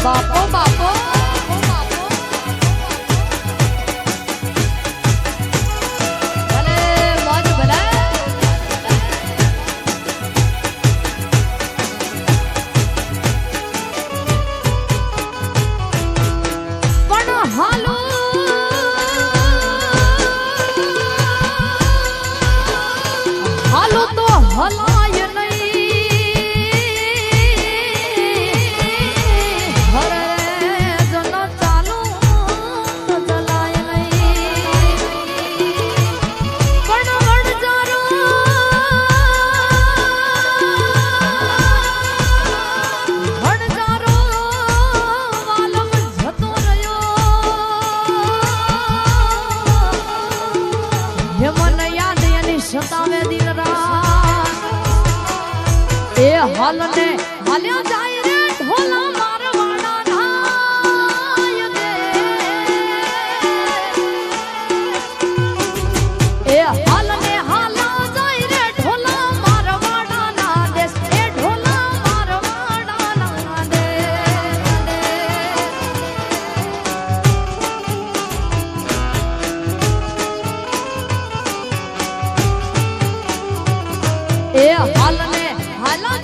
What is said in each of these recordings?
બાપો બાપો हाल ने हाल्या जाय रे ढोला मारवाड़ा नाय दे ए हाल ने हाला जाय रे ढोला मारवाड़ा ना देश ए ढोला मारवाड़ा ना दे ए हाल ने हाला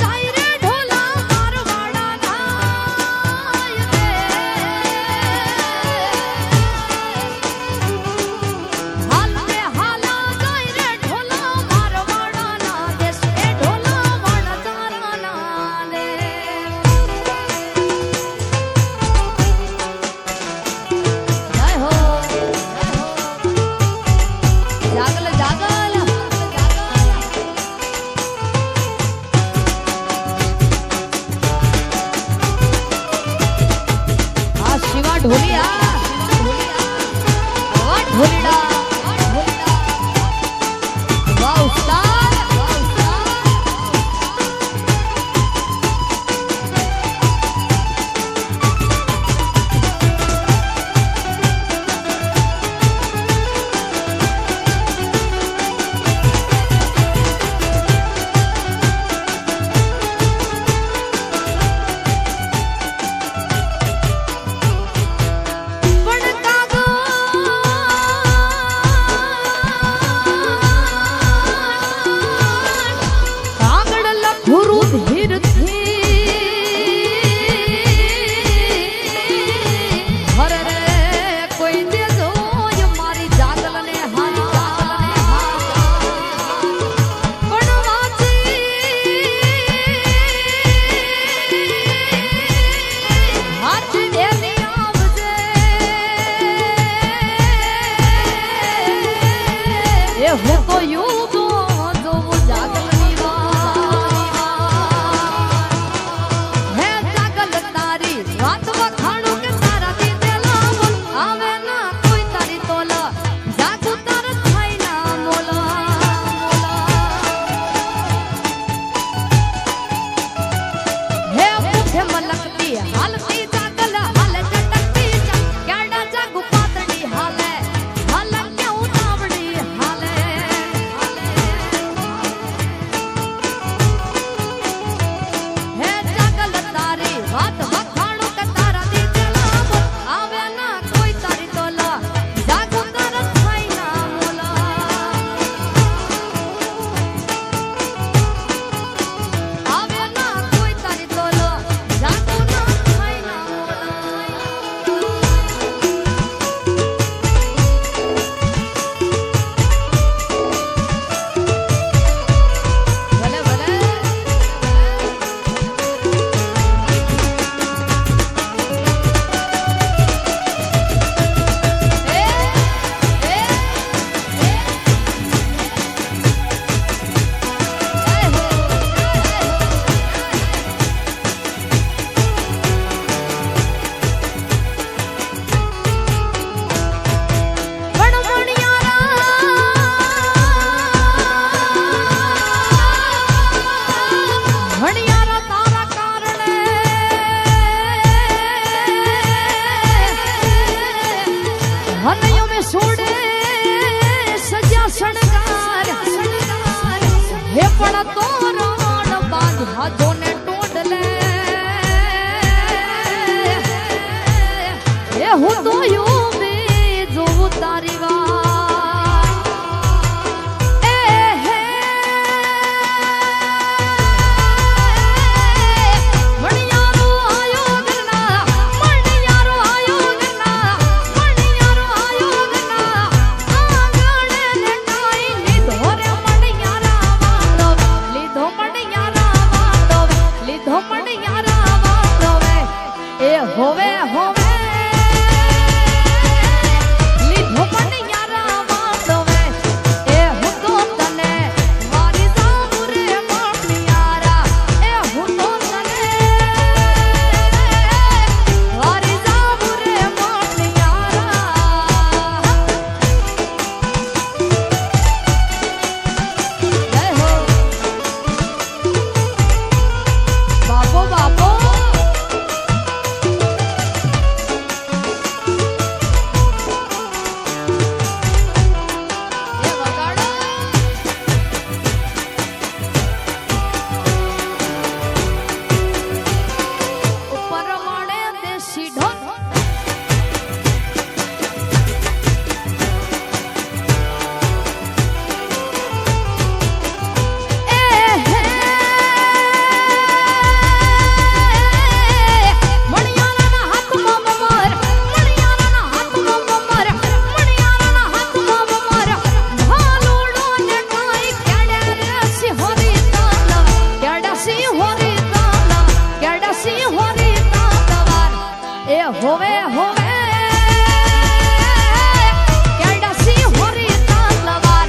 ढोलिया ढोलिया वाह उस्ताद પણ તો રોડ બાંધા જોને ટોડલે હું તો યુવે જોઉં તારી વાત એ હે મણિયારો આયો ગરના મણિયારો આયો ગરના મણિયારો આયો ગરના આંગણે ને કાઈ લીધો રે મણિયારા વાળો લીધો મણિયારા વાળો લીધો મણિયારા વાળો એ હોવે હોવે હોવે હોવે કેડસી હોરી તાલવાર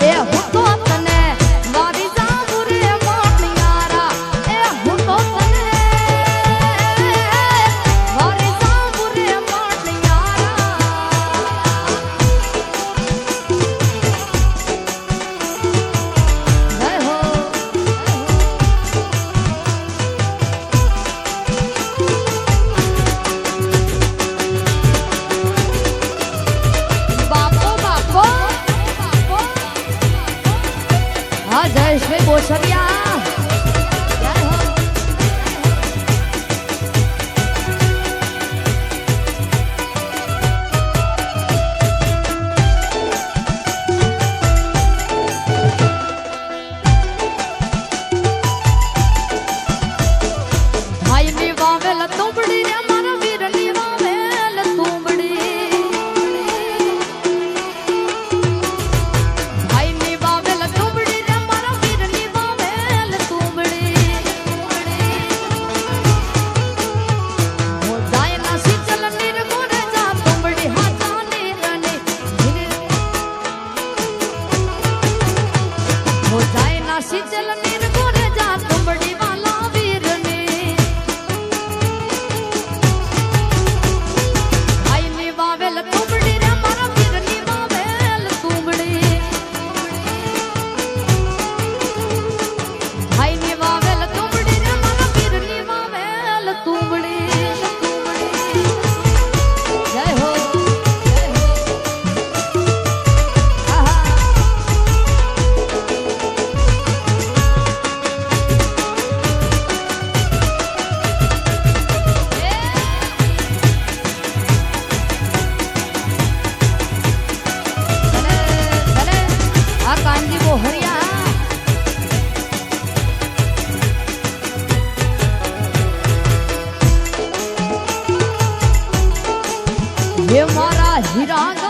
એ હું તો તને મારી જાવું રે મણિયારા એ હું તો તને મારી જાવું રે મણિયારા જય હો જયેશભાઈ બોસરિયા ભાઈની વાવેલ તુંબડી રે મારા વીરની વાવેલ તુંબડી ભાઈની વાવેલ તુંબડી રે મારા વીરની વાવેલ તુંબડી હો જાય ના શીતલ નીર ગોરે જા તુંબડી હાથા નીરની હો જાય ના શીતલ નીર ગોરે જા તુંબડી વાલા વીરની ભાઈની વાવેલ તુંબડી રે મારા વીરની વાવેલ તુંબડી ભાઈની વાવેલ તુંબડી રે મારા વીરની વાવેલ તુંબડી જય હો આહા ભલે આ કાનજી બોહરિયા હે મારા હીરા